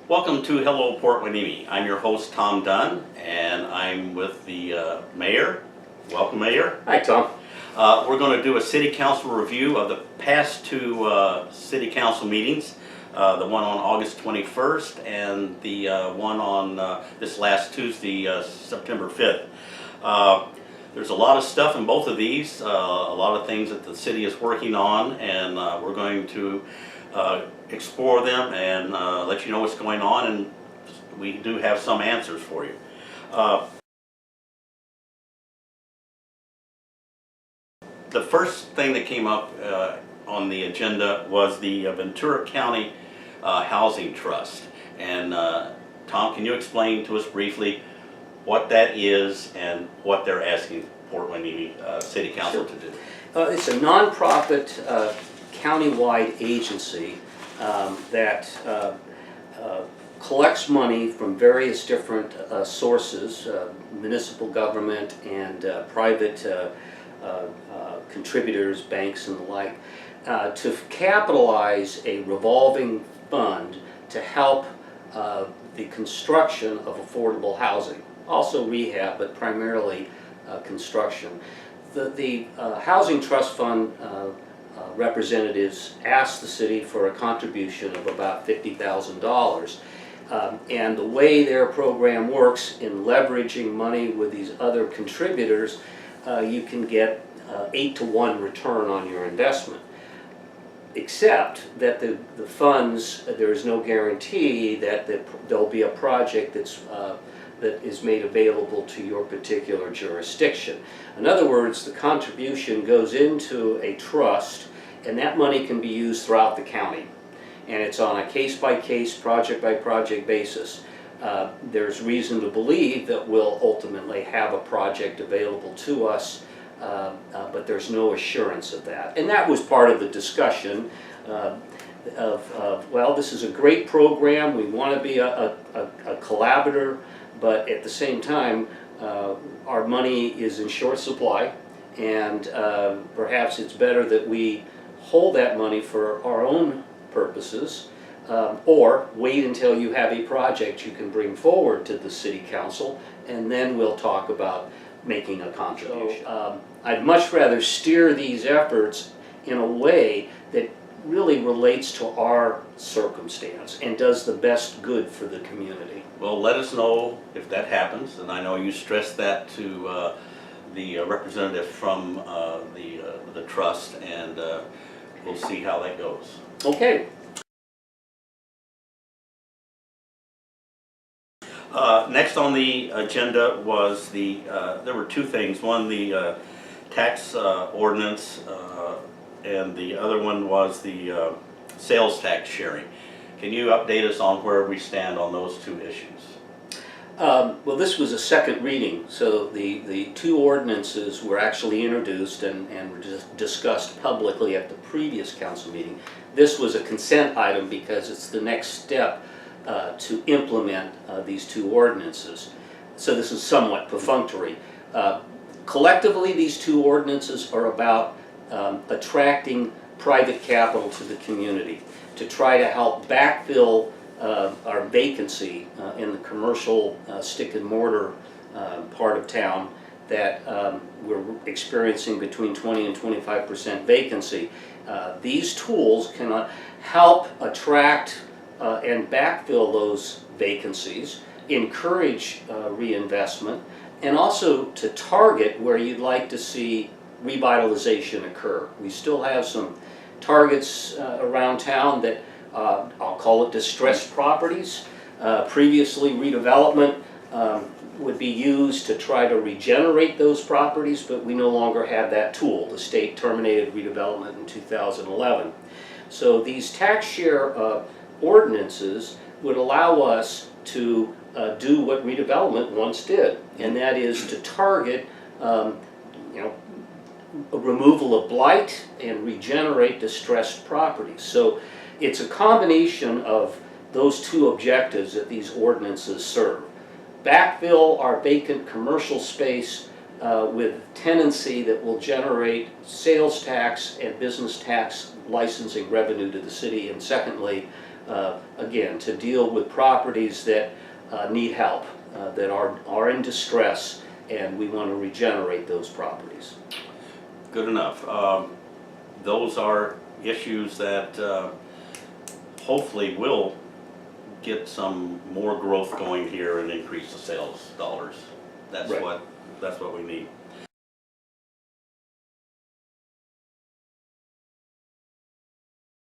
Welcome to Hello Port Hueneme. I'm your host Tom Dunn, and I'm with the mayor. Welcome, Mayor. Hi, Tom. We're going to do a city council review of the past two city council meetings. The one on August 21st and the one on this last Tuesday, September 5th. There's a lot of stuff in both of these, a lot of things that the city is working on, and we're going to explore them and let you know what's going on, and we do have some answers for you. The first thing that came up on the agenda was the Ventura County Housing Trust. And Tom, can you explain to us briefly what that is and what they're asking Port Hueneme City Council to do? It's a nonprofit county-wide agency that collects money from various different sources, municipal government and private contributors, banks and the like, to capitalize a revolving fund to help the construction of affordable housing. Also rehab, but primarily construction. The Housing Trust Fund representatives asked the city for a contribution of about $50,000. And the way their program works in leveraging money with these other contributors, you can get 8-to-1 return on your investment. Except that the funds, there is no guarantee that there'll be a project that is made available to your particular jurisdiction. In other words, the contribution goes into a trust, and that money can be used throughout the county. And it's on a case-by-case, project-by-project basis. There's reason to believe that we'll ultimately have a project available to us, but there's no assurance of that. And that was part of the discussion well, this is a great program, we want to be a collaborator, but at the same time, our money is in short supply, and perhaps it's better that we hold that money for our own purposes, or wait until you have a project you can bring forward to the city council, and then we'll talk about making a contribution. So, I'd much rather steer these efforts in a way that really relates to our circumstance and does the best good for the community. Well, let us know if that happens, and I know you stressed that to the representative from the trust, and we'll see how that goes. Okay. Next on the agenda was there were two things. One, the tax ordinance, and the other one was the sales tax sharing. Can you update us on where we stand on those two issues? Well, this was a second reading, so the two ordinances were actually introduced and were discussed publicly at the previous council meeting. This was a consent item because it's the next step to implement these two ordinances. So this is somewhat perfunctory. Collectively, these two ordinances are about attracting private capital to the community to try to help backfill our vacancy in the commercial stick and mortar part of town that we're experiencing between 20 and 25% vacancy. These tools can help attract and backfill those vacancies, encourage reinvestment, and also to target where you'd like to see revitalization occur. We still have some targets around town that I'll call it distressed properties. Previously, redevelopment would be used to try to regenerate those properties, but we no longer have that tool. The state terminated redevelopment in 2011. So these tax share ordinances would allow us to do what redevelopment once did, and that is to target a removal of blight and regenerate distressed properties. So it's a combination of those two objectives that these ordinances serve. Backfill our vacant commercial space with tenancy that will generate sales tax and business tax licensing revenue to the city, and secondly, again, to deal with properties that need help, that are in distress, and we want to regenerate those properties. Good enough. Those are issues that hopefully will get some more growth going here and increase the sales dollars. That's Right. what we need.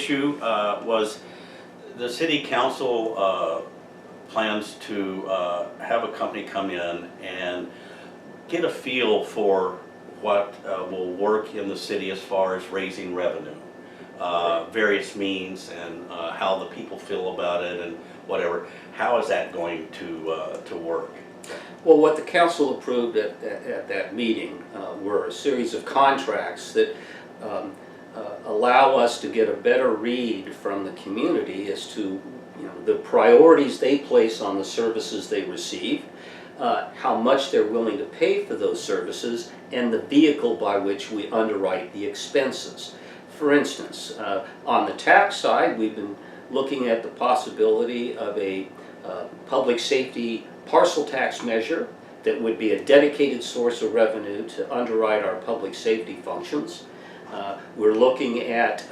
Issue was the city council plans to have a company come in and get a feel for what will work in the city as far as raising revenue, various means, and how the people feel about it and whatever. How is that going to work? Well, what the council approved at that meeting were a series of contracts that allow us to get a better read from the community as to the priorities they place on the services they receive, how much they're willing to pay for those services, and the vehicle by which we underwrite the expenses. For instance, on the tax side, we've been looking at the possibility of a public safety parcel tax measure that would be a dedicated source of revenue to underwrite our public safety functions. We're looking at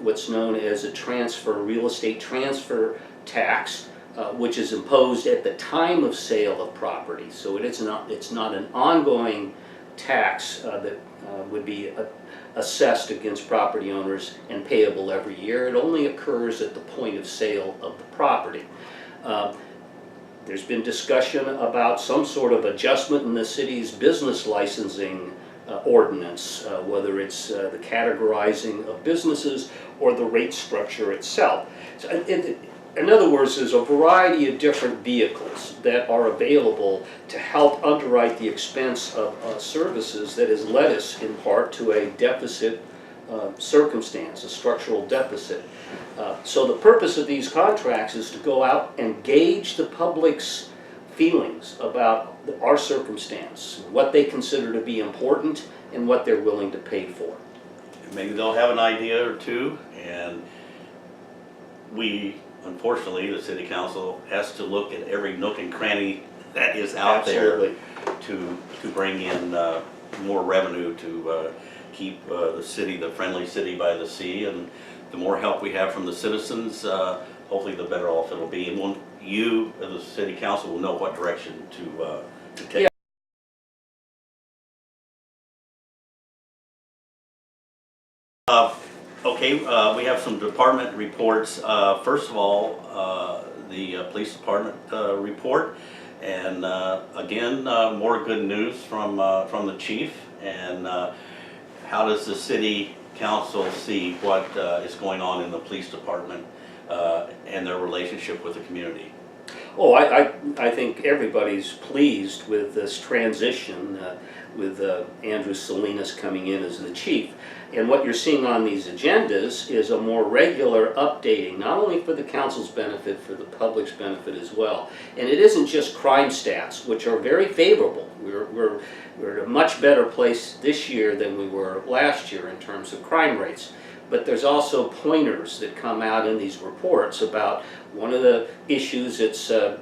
what's known as a real estate transfer tax, which is imposed at the time of sale of property. So it's not an ongoing tax that would be assessed against property owners and payable every year. It only occurs at the point of sale of the property. There's been discussion about some sort of adjustment in the city's business licensing ordinance, whether it's the categorizing of businesses or the rate structure itself. So in other words, there's a variety of different vehicles that are available to help underwrite the expense of services that has led us in part to a deficit circumstance, a structural deficit. So the purpose of these contracts is to go out and gauge the public's feelings about our circumstance, what they consider to be important, and what they're willing to pay for. Maybe they'll have an idea or two, and we, unfortunately, the city council has to look at every nook and cranny that is out Absolutely. there to bring in more revenue to keep the city, the friendly city by the sea. And the more help we have from the citizens, hopefully the better off it'll be. And you, as the city council, will know what direction to take. Yeah. Okay, we have some department reports. First of all, the police department report, and again, more good news from the chief. And how does the city council see what is going on in the police department and their relationship with the community? Oh, I think everybody's pleased with this transition with Andrew Salinas coming in as the chief. And what you're seeing on these agendas is a more regular updating, not only for the council's benefit, for the public's benefit as well. And it isn't just crime stats, which are very favorable. We're in a much better place this year than we were last year in terms of crime rates. But there's also pointers that come out in these reports about one of the issues that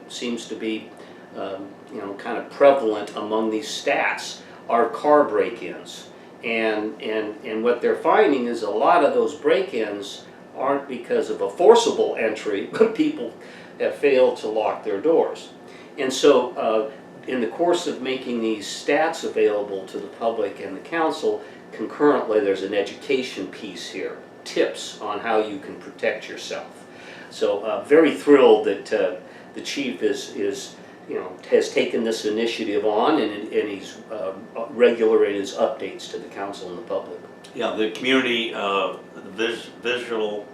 seems to be kind of prevalent among these stats are car break-ins. And what they're finding is a lot of those break-ins aren't because of a forcible entry, but people have failed to lock their doors. And so in the course of making these stats available to the public and the council, concurrently there's an education piece here, tips on how you can protect yourself. So very thrilled that the chief has taken this initiative on, and he's regular in his updates to the council and the public. Yeah, the community, the visual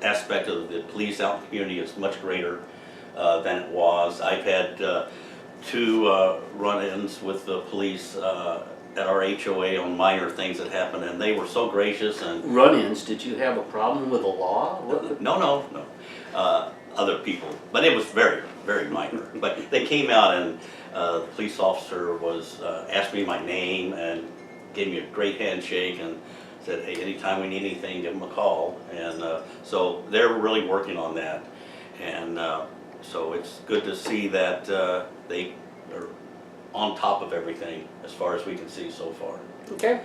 aspect of the police out in the community is much greater than it was. I've had two run-ins with the police at our HOA on minor things that happened, and they were so gracious. And run-ins, did you have a problem with the law? No. Other people, but it was very, very minor. But they came out, and the police officer was asked me my name and gave me a great handshake and said, hey, anytime we need anything, give them a call. And so they're really working on that. And so it's good to see that they are on top of everything as far as we can see so far. Okay.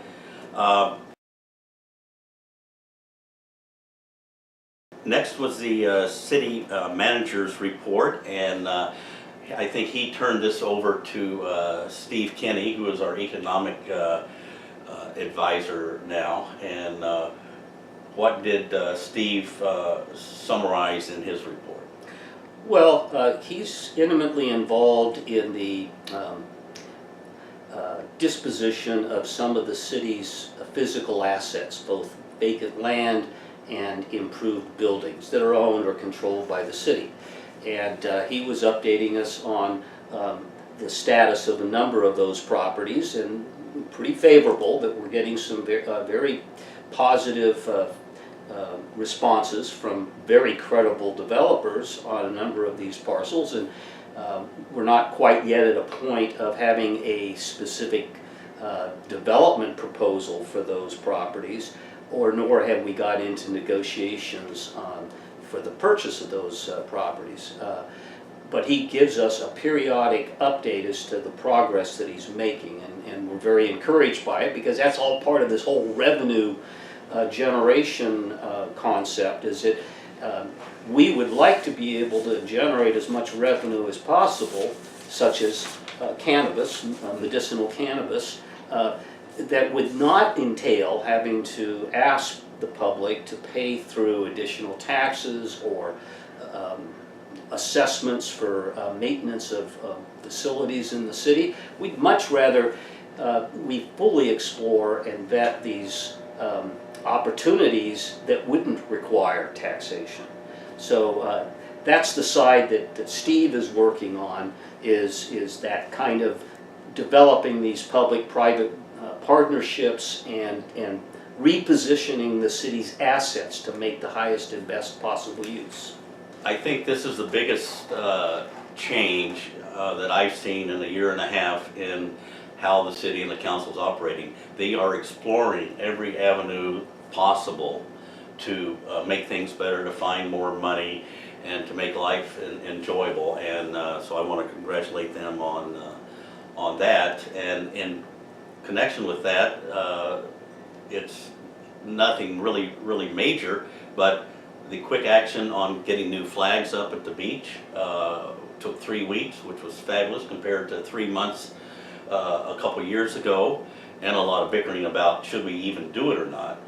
Next was the city manager's report, and I think he turned this over to Steve Kenny, who is our economic advisor now. And what did Steve summarize in his report? Well, he's intimately involved in the disposition of some of the city's physical assets, both vacant land and improved buildings that are owned or controlled by the city. And he was updating us on the status of a number of those properties, and pretty favorable that we're getting some very positive responses from very credible developers on a number of these parcels. And we're not quite yet at a point of having a specific development proposal for those properties, nor have we got into negotiations for the purchase of those properties. But he gives us a periodic update as to the progress that he's making, and we're very encouraged by it, because that's all part of this whole revenue generation concept. Is that we would like to be able to generate as much revenue as possible, such as cannabis, medicinal cannabis, that would not entail having to ask the public to pay through additional taxes or assessments for maintenance of facilities in the city. We'd much rather we fully explore and vet these opportunities that wouldn't require taxation. So that's the side that Steve is working on, is that kind of developing these public-private partnerships and repositioning the city's assets to make the highest and best possible use. I think this is the biggest change that I've seen in a year and a half in how the city and the council is operating. They are exploring every avenue possible to make things better, to find more money, and to make life enjoyable. And so I want to congratulate them on that. And in connection with that, it's nothing really major, but the quick action on getting new flags up at the beach took 3 weeks, which was fabulous compared to 3 months a couple years ago, and a lot of bickering about should we even do it or not.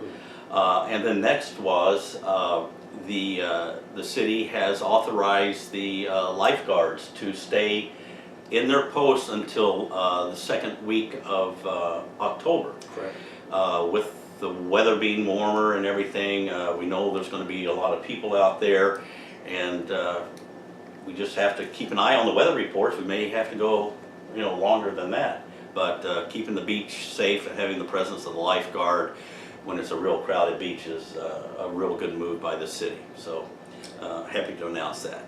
And then next was the city has authorized the lifeguards to stay in their posts until the second week of October. Correct. With the weather being warmer and everything, we know there's going to be a lot of people out there, and we just have to keep an eye on the weather reports. We may have to go, longer than that, but keeping the beach safe and having the presence of the lifeguard when it's a real crowded beach is a real good move by the city. So happy to announce that.